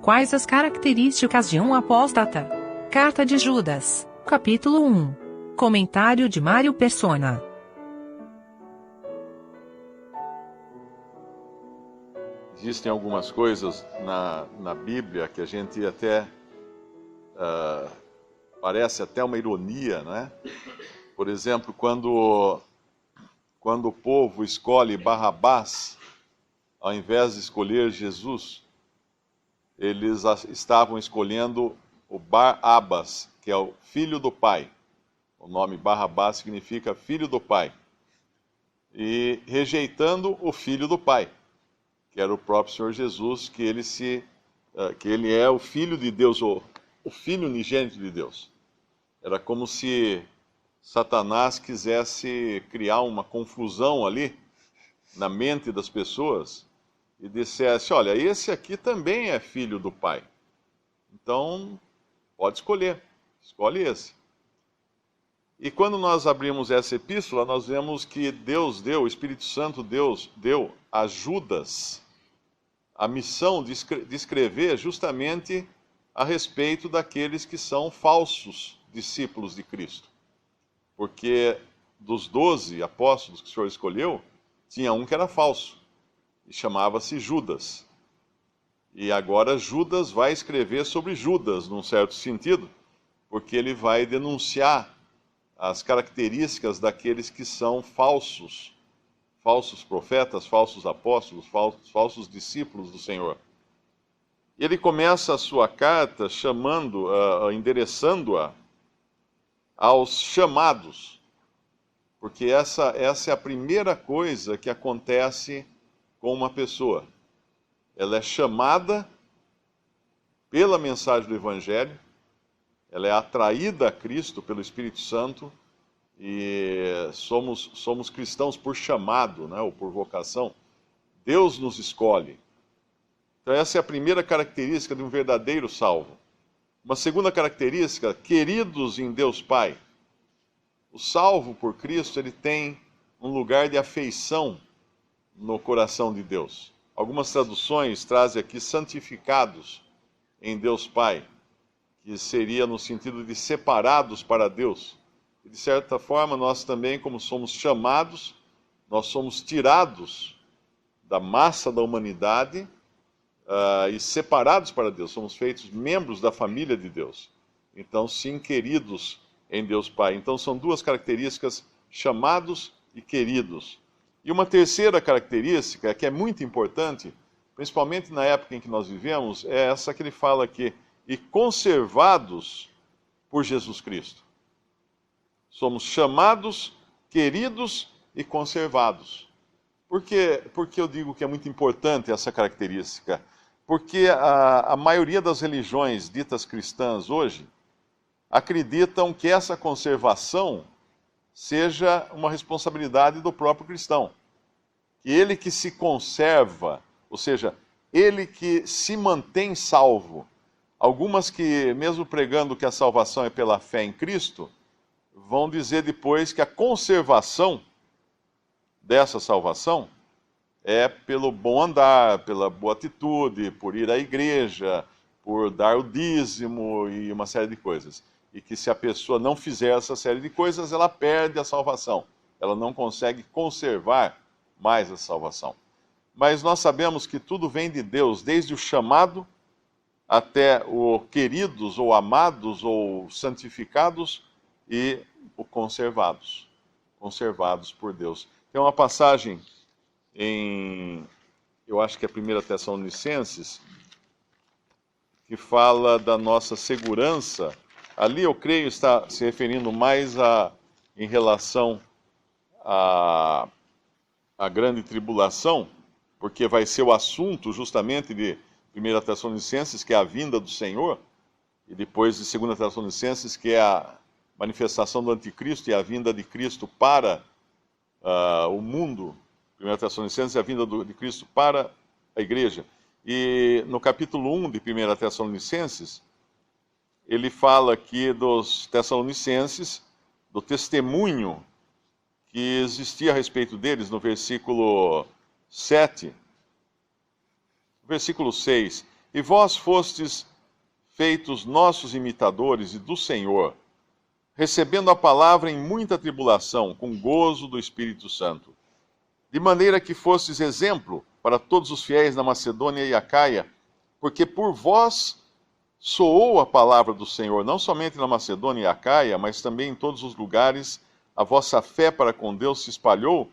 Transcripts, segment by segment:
Quais as características de um apóstata? Carta de Judas, capítulo 1. Comentário de Mário Persona. Existem algumas coisas na Bíblia que a gente até parece até uma ironia, né? Por exemplo, quando o povo escolhe Barrabás, ao invés de escolher Jesus, eles estavam escolhendo o Bar-Abas, que é o filho do pai. O nome Barrabás significa filho do pai. E rejeitando o filho do pai, que era o próprio Senhor Jesus, que ele é o Filho de Deus, o Filho unigênito de Deus. Era como se Satanás quisesse criar uma confusão ali na mente das pessoas e dissesse, olha, esse aqui também é filho do Pai. Então, pode escolher, escolhe esse. E quando nós abrimos essa epístola, nós vemos que Deus deu, o Espírito Santo deu a Judas a missão de escrever justamente a respeito daqueles que são falsos discípulos de Cristo. Porque dos 12 apóstolos que o Senhor escolheu, tinha um que era falso, e chamava-se Judas. E agora Judas vai escrever sobre Judas, num certo sentido, porque ele vai denunciar as características daqueles que são falsos profetas, falsos apóstolos, falsos discípulos do Senhor. E ele começa a sua carta endereçando-a aos chamados, porque essa é a primeira coisa que acontece com uma pessoa. Ela é chamada pela mensagem do Evangelho, ela é atraída a Cristo pelo Espírito Santo, e somos cristãos por chamado, né, ou por vocação. Deus nos escolhe. Então essa é a primeira característica de um verdadeiro salvo. Uma segunda característica, queridos em Deus Pai. O salvo por Cristo, ele tem um lugar de afeição no coração de Deus. Algumas traduções trazem aqui santificados em Deus Pai, que seria no sentido de separados para Deus. E de certa forma, nós também, como somos chamados, nós somos tirados da massa da humanidade e separados para Deus. Somos feitos membros da família de Deus. Então, sim, queridos em Deus Pai. Então, são duas características, chamados e queridos. E uma terceira característica, que é muito importante, principalmente na época em que nós vivemos, é essa que ele fala aqui, e conservados por Jesus Cristo. Somos chamados, queridos e conservados. Por que eu digo que é muito importante essa característica? Porque a maioria das religiões ditas cristãs hoje acreditam que essa conservação seja uma responsabilidade do próprio cristão. Que ele que se conserva, ou seja, ele que se mantém salvo. Algumas que, mesmo pregando que a salvação é pela fé em Cristo, vão dizer depois que a conservação dessa salvação é pelo bom andar, pela boa atitude, por ir à igreja, por dar o dízimo e uma série de coisas. E que se a pessoa não fizer essa série de coisas, ela perde a salvação. Ela não consegue conservar mais a salvação. Mas nós sabemos que tudo vem de Deus, desde o chamado até o queridos, ou amados, ou santificados, e o conservados por Deus. Tem uma passagem eu acho que é 1 Tessalonicenses, que fala da nossa segurança. Ali eu creio está se referindo mais em relação à grande tribulação, porque vai ser o assunto justamente de 1 Tessalonicenses, que é a vinda do Senhor, e depois de 2 Tessalonicenses, que é a manifestação do anticristo e a vinda de Cristo para o mundo. 1 Tessalonicenses é a vinda de Cristo para a igreja. E no capítulo 1 de 1 Tessalonicenses, ele fala aqui dos Tessalonicenses, do testemunho que existia a respeito deles no versículo 7. Versículo 6. E vós fostes feitos nossos imitadores e do Senhor, recebendo a palavra em muita tribulação, com gozo do Espírito Santo. De maneira que fostes exemplo para todos os fiéis na Macedônia e Acaia, porque por vós soou a palavra do Senhor, não somente na Macedônia e Acaia, mas também em todos os lugares, a vossa fé para com Deus se espalhou,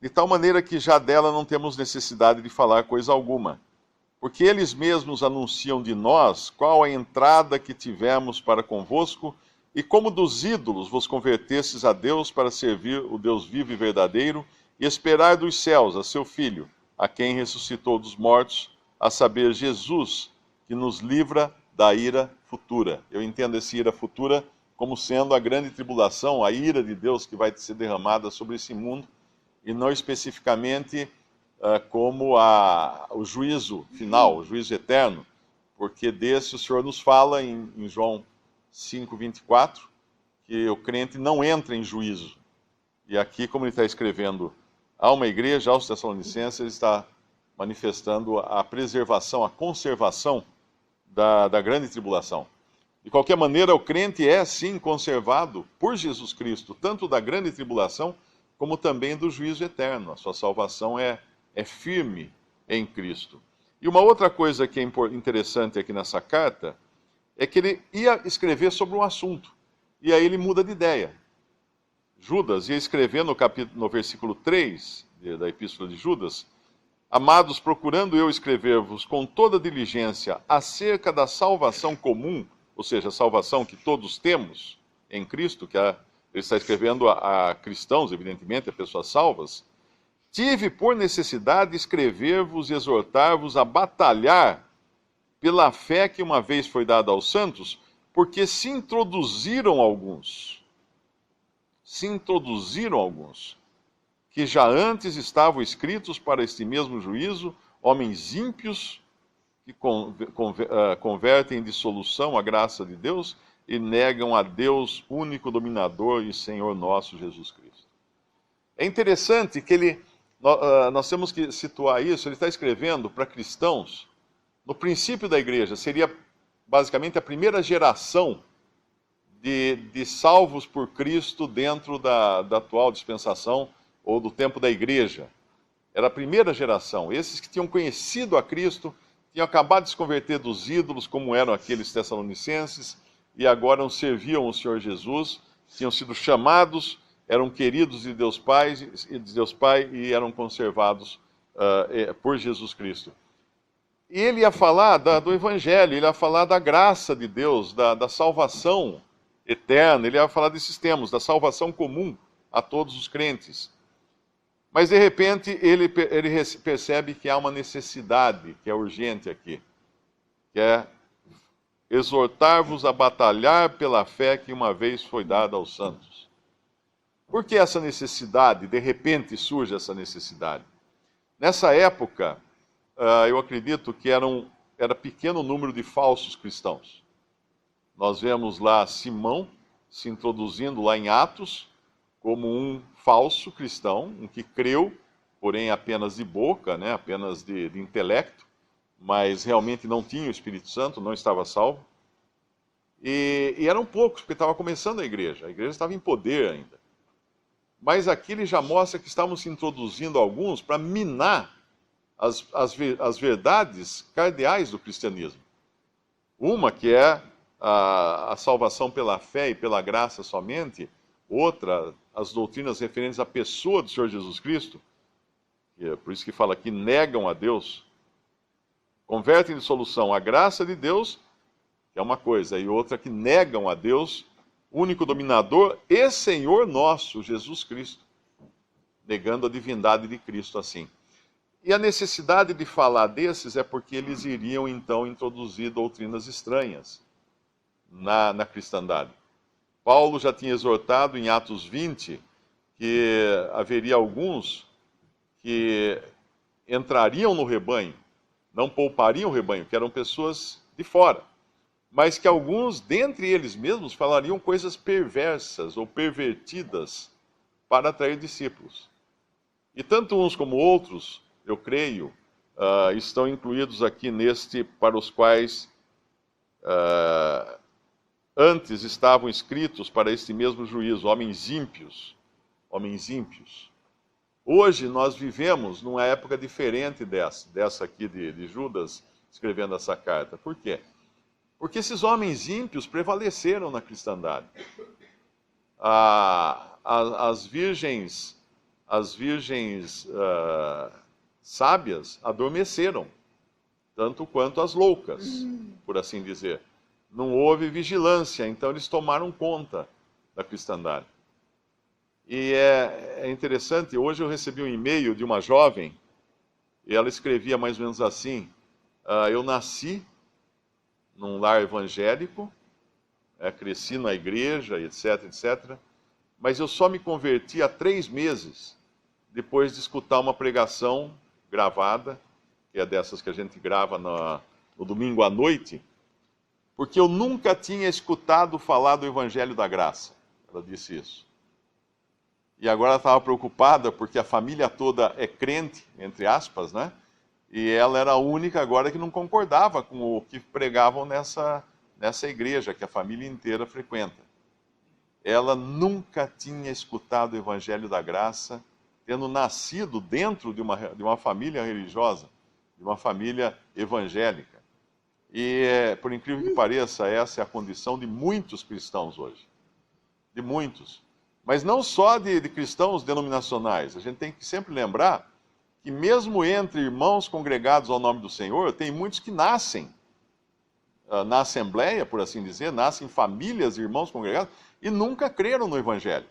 de tal maneira que já dela não temos necessidade de falar coisa alguma. Porque eles mesmos anunciam de nós qual a entrada que tivemos para convosco, e como dos ídolos vos convertestes a Deus para servir o Deus vivo e verdadeiro, e esperar dos céus a seu Filho, a quem ressuscitou dos mortos, a saber, Jesus, que nos livra da ira futura. Eu entendo essa ira futura como sendo a grande tribulação, a ira de Deus que vai ser derramada sobre esse mundo, e não especificamente como o juízo final, o juízo eterno, porque desse o Senhor nos fala em João 5:24, que o crente não entra em juízo. E aqui, como ele está escrevendo a uma igreja, aos Tessalonicenses, ele está manifestando a preservação, a conservação da grande tribulação. De qualquer maneira, o crente é sim conservado por Jesus Cristo, tanto da grande tribulação, como também do juízo eterno. A sua salvação é firme em Cristo. E uma outra coisa que é interessante aqui nessa carta é que ele ia escrever sobre um assunto, e aí ele muda de ideia. Judas ia escrever no versículo 3 da Epístola de Judas: Amados, procurando eu escrever-vos com toda diligência acerca da salvação comum, ou seja, a salvação que todos temos em Cristo, ele está escrevendo a cristãos, evidentemente, a pessoas salvas, tive por necessidade escrever-vos e exortar-vos a batalhar pela fé que uma vez foi dada aos santos, porque se introduziram alguns, que já antes estavam escritos para este mesmo juízo, homens ímpios que convertem em dissolução a graça de Deus e negam a Deus, único dominador e Senhor nosso Jesus Cristo. É interessante que nós temos que situar isso, ele está escrevendo para cristãos no princípio da igreja, seria basicamente a primeira geração de salvos por Cristo dentro da atual dispensação ou do tempo da igreja. Era a primeira geração, esses que tinham conhecido a Cristo, tinham acabado de se converter dos ídolos, como eram aqueles tessalonicenses, e agora serviam o Senhor Jesus, tinham sido chamados, eram queridos de Deus Pai e eram conservados por Jesus Cristo. E ele ia falar do Evangelho, ele ia falar da graça de Deus, da salvação eterna, ele ia falar desses temas, da salvação comum a todos os crentes. Mas, de repente, ele percebe que há uma necessidade, que é urgente aqui, que é exortar-vos a batalhar pela fé que uma vez foi dada aos santos. Por que essa necessidade? De repente surge essa necessidade. Nessa época, eu acredito que era pequeno número de falsos cristãos. Nós vemos lá Simão se introduzindo lá em Atos como um falso cristão, um que creu, porém apenas de boca, né, apenas de intelecto, mas realmente não tinha o Espírito Santo, não estava salvo. E eram poucos, porque estava começando a igreja estava em poder ainda. Mas aqui ele já mostra que estavam se introduzindo alguns para minar as verdades cardeais do cristianismo. Uma que é a salvação pela fé e pela graça somente, outra, as doutrinas referentes à pessoa do Senhor Jesus Cristo, que é por isso que fala que negam a Deus, convertem em dissolução a graça de Deus, que é uma coisa, e outra que negam a Deus, único dominador e Senhor nosso, Jesus Cristo, negando a divindade de Cristo assim. E a necessidade de falar desses é porque eles iriam então introduzir doutrinas estranhas na cristandade. Paulo já tinha exortado em Atos 20 que haveria alguns que entrariam no rebanho, não poupariam o rebanho, que eram pessoas de fora, mas que alguns dentre eles mesmos falariam coisas perversas ou pervertidas para atrair discípulos. E tanto uns como outros, eu creio, estão incluídos aqui neste, para os quais antes estavam escritos para este mesmo juízo, homens ímpios. Homens ímpios. Hoje nós vivemos numa época diferente dessa aqui de Judas escrevendo essa carta. Por quê? Porque esses homens ímpios prevaleceram na cristandade. As virgens sábias adormeceram, tanto quanto as loucas, por assim dizer. Não houve vigilância, então eles tomaram conta da cristandade. E é interessante, hoje eu recebi um e-mail de uma jovem, e ela escrevia mais ou menos assim: eu nasci num lar evangélico, cresci na igreja, etc, etc, mas eu só me converti há 3 meses, depois de escutar uma pregação gravada, que é dessas que a gente grava no domingo à noite, porque eu nunca tinha escutado falar do Evangelho da Graça. Ela disse isso. E agora ela estava preocupada porque a família toda é crente, entre aspas, né? E ela era a única agora que não concordava com o que pregavam nessa igreja, que a família inteira frequenta. Ela nunca tinha escutado o Evangelho da Graça, tendo nascido dentro de uma família religiosa, de uma família evangélica. E, por incrível que pareça, essa é a condição de muitos cristãos hoje. De muitos. Mas não só de cristãos denominacionais. A gente tem que sempre lembrar que mesmo entre irmãos congregados ao nome do Senhor, tem muitos que nascem na Assembleia, por assim dizer, nascem famílias de irmãos congregados e nunca creram no Evangelho.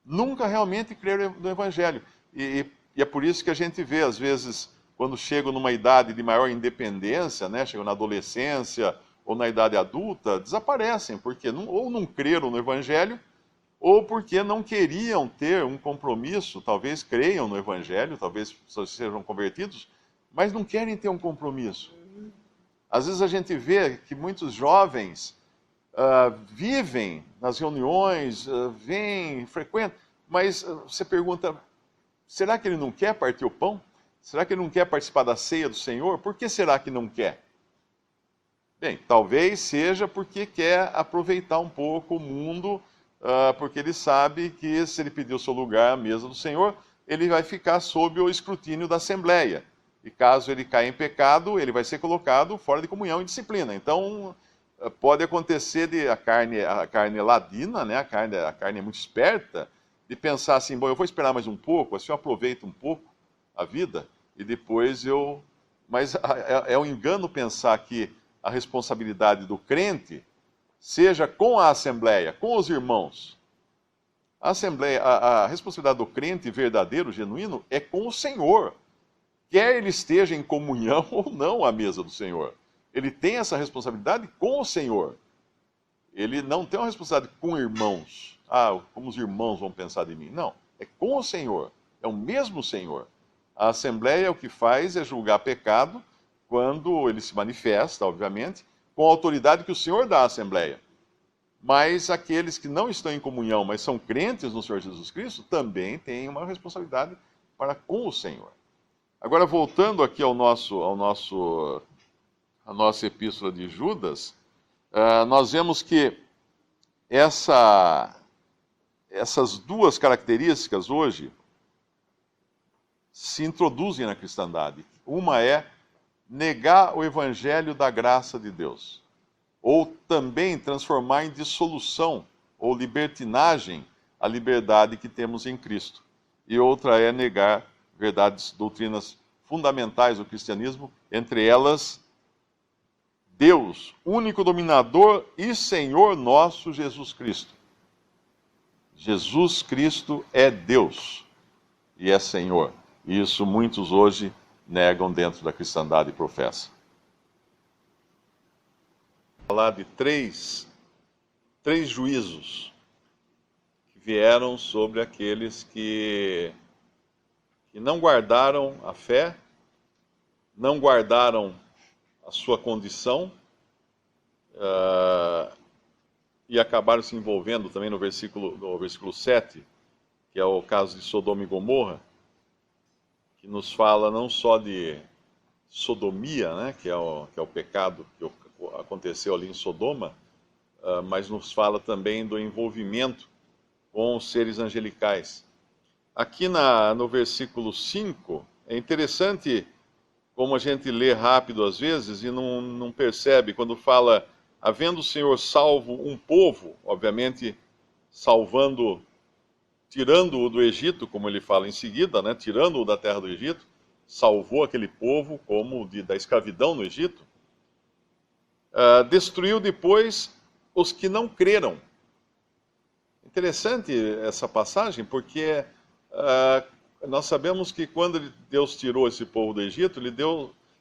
Nunca realmente creram no Evangelho. E é por isso que a gente vê, às vezes, quando chegam numa idade de maior independência, né, chegam na adolescência ou na idade adulta, desaparecem, porque ou não creram no Evangelho, ou porque não queriam ter um compromisso, talvez creiam no Evangelho, talvez sejam convertidos, mas não querem ter um compromisso. Às vezes a gente vê que muitos jovens vivem nas reuniões, vêm, frequentam, mas você pergunta, será que ele não quer partir o pão? Será que ele não quer participar da ceia do Senhor? Por que será que não quer? Bem, talvez seja porque quer aproveitar um pouco o mundo, porque ele sabe que se ele pedir o seu lugar à mesa do Senhor, ele vai ficar sob o escrutínio da Assembleia. E caso ele caia em pecado, ele vai ser colocado fora de comunhão e disciplina. Então, pode acontecer de a carne ladina, né? A carne é muito esperta, de pensar assim, bom, eu vou esperar mais um pouco, assim eu aproveito um pouco a vida, e depois eu... Mas é um engano pensar que a responsabilidade do crente seja com a Assembleia, com os irmãos. A responsabilidade do crente verdadeiro, genuíno, é com o Senhor. Quer ele esteja em comunhão ou não à mesa do Senhor. Ele tem essa responsabilidade com o Senhor. Ele não tem uma responsabilidade com irmãos. Como os irmãos vão pensar de mim. Não, é com o Senhor. É o mesmo Senhor. A Assembleia o que faz é julgar pecado quando ele se manifesta, obviamente, com a autoridade que o Senhor dá à Assembleia. Mas aqueles que não estão em comunhão, mas são crentes no Senhor Jesus Cristo, também têm uma responsabilidade para com o Senhor. Agora, voltando aqui à nossa epístola de Judas, nós vemos que essas duas características hoje se introduzem na cristandade. Uma é negar o evangelho da graça de Deus, ou também transformar em dissolução ou libertinagem a liberdade que temos em Cristo. E outra é negar verdades, doutrinas fundamentais do cristianismo, entre elas Deus, único dominador e Senhor nosso Jesus Cristo. Jesus Cristo é Deus e é Senhor. E isso muitos hoje negam dentro da cristandade e professam. Vou falar de três juízos que vieram sobre aqueles que não guardaram a fé, não guardaram a sua condição e acabaram se envolvendo também no versículo 7, que é o caso de Sodoma e Gomorra, que nos fala não só de sodomia, né, que é o pecado que aconteceu ali em Sodoma, mas nos fala também do envolvimento com os seres angelicais. Aqui no versículo 5, é interessante como a gente lê rápido às vezes e não percebe, quando fala, havendo o Senhor salvo um povo, obviamente salvando, tirando-o do Egito, como ele fala em seguida, né, tirando-o da terra do Egito, salvou aquele povo como da escravidão no Egito, destruiu depois os que não creram. Interessante essa passagem, porque nós sabemos que quando Deus tirou esse povo do Egito,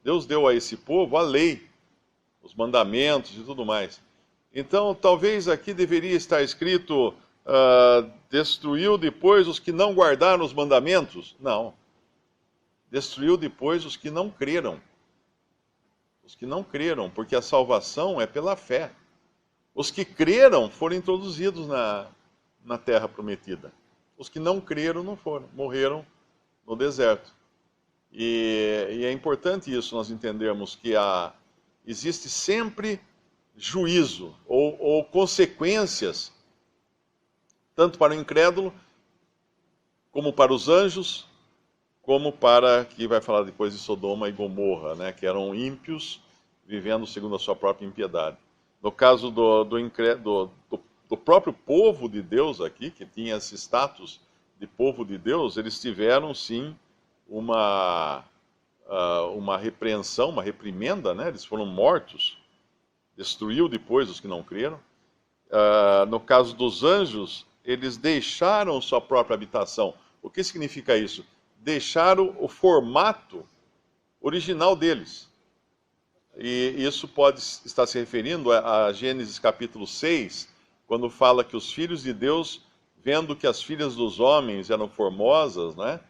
Deus deu a esse povo a lei, os mandamentos e tudo mais. Então, talvez aqui deveria estar escrito, destruiu depois os que não guardaram os mandamentos. Não. Destruiu depois os que não creram. Os que não creram, porque a salvação é pela fé. Os que creram foram introduzidos na terra prometida. Os que não creram não foram, morreram no deserto. E é importante isso, nós entendermos que existe sempre juízo ou consequências, tanto para o incrédulo, como para os anjos, como para, que vai falar depois de Sodoma e Gomorra, né, que eram ímpios, vivendo segundo a sua própria impiedade. No caso do próprio povo de Deus aqui, que tinha esse status de povo de Deus, eles tiveram sim uma repreensão, uma reprimenda, né? Eles foram mortos, destruiu depois os que não creram. No caso dos anjos, eles deixaram sua própria habitação. O que significa isso? Deixaram o formato original deles. E isso pode estar se referindo a Gênesis capítulo 6, quando fala que os filhos de Deus, vendo que as filhas dos homens eram formosas, né,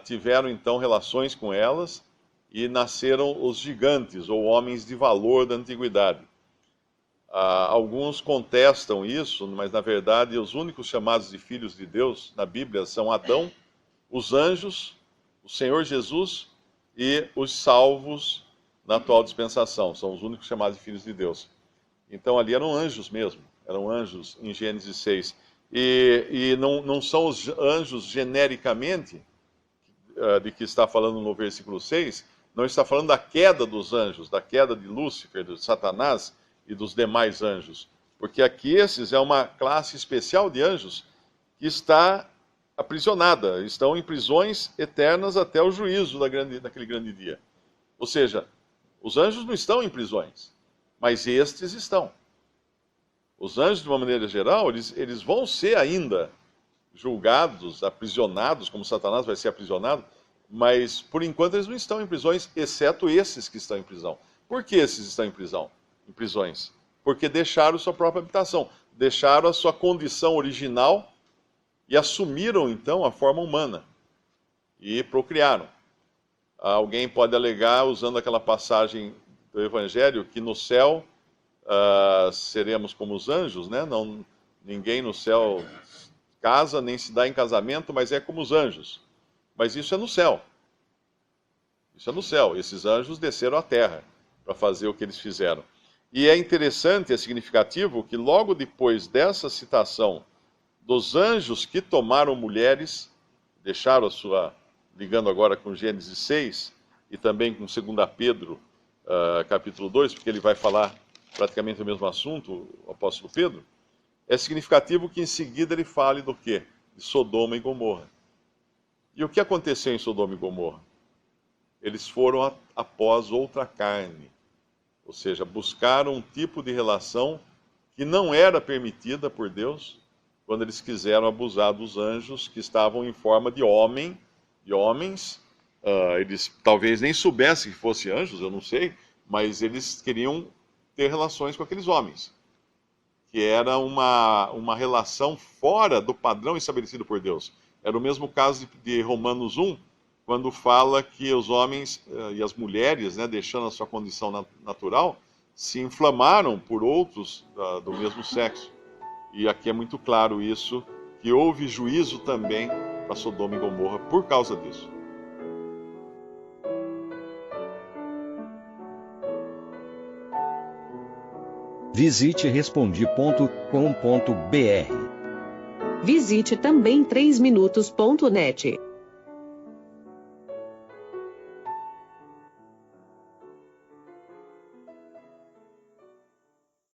tiveram então relações com elas e nasceram os gigantes, ou homens de valor da antiguidade. Alguns contestam isso, mas na verdade os únicos chamados de filhos de Deus na Bíblia são Adão, os anjos, o Senhor Jesus e os salvos na atual dispensação. São os únicos chamados de filhos de Deus. Então ali eram anjos mesmo, eram anjos em Gênesis 6. E não são os anjos genericamente, de que está falando no versículo 6, não está falando da queda dos anjos, da queda de Lúcifer, de Satanás e dos demais anjos. Porque aqui esses é uma classe especial de anjos que está aprisionada, estão em prisões eternas até o juízo daquele grande dia. Ou seja, os anjos não estão em prisões, mas estes estão. Os anjos, de uma maneira geral, eles vão ser ainda julgados, aprisionados, como Satanás vai ser aprisionado, mas por enquanto eles não estão em prisões, exceto esses que estão em prisão. Por que esses estão em prisões? Porque deixaram sua própria habitação, deixaram a sua condição original e assumiram então a forma humana e procriaram. Alguém pode alegar, usando aquela passagem do Evangelho, que no céu seremos como os anjos, né? Ninguém no céu casa, nem se dá em casamento, mas é como os anjos. Mas isso é no céu. Isso é no céu. Esses anjos desceram à terra para fazer o que eles fizeram. E é interessante, é significativo, que logo depois dessa citação dos anjos que tomaram mulheres, deixaram a sua, ligando agora com Gênesis 6, e também com 2 Pedro, capítulo 2, porque ele vai falar praticamente o mesmo assunto, o apóstolo Pedro, é significativo que em seguida ele fale do quê? De Sodoma e Gomorra. E o que aconteceu em Sodoma e Gomorra? Eles foram após outra carne, ou seja, buscaram um tipo de relação que não era permitida por Deus quando eles quiseram abusar dos anjos que estavam em forma de homens. Eles talvez nem soubessem que fossem anjos, eu não sei, mas eles queriam ter relações com aqueles homens, que era uma relação fora do padrão estabelecido por Deus. Era o mesmo caso de Romanos 1, quando fala que os homens e as mulheres, né, deixando a sua condição natural, se inflamaram por outros do mesmo sexo. E aqui é muito claro isso, que houve juízo também para Sodoma e Gomorra por causa disso. Visite respondi.com.br. Visite também 3minutos.net.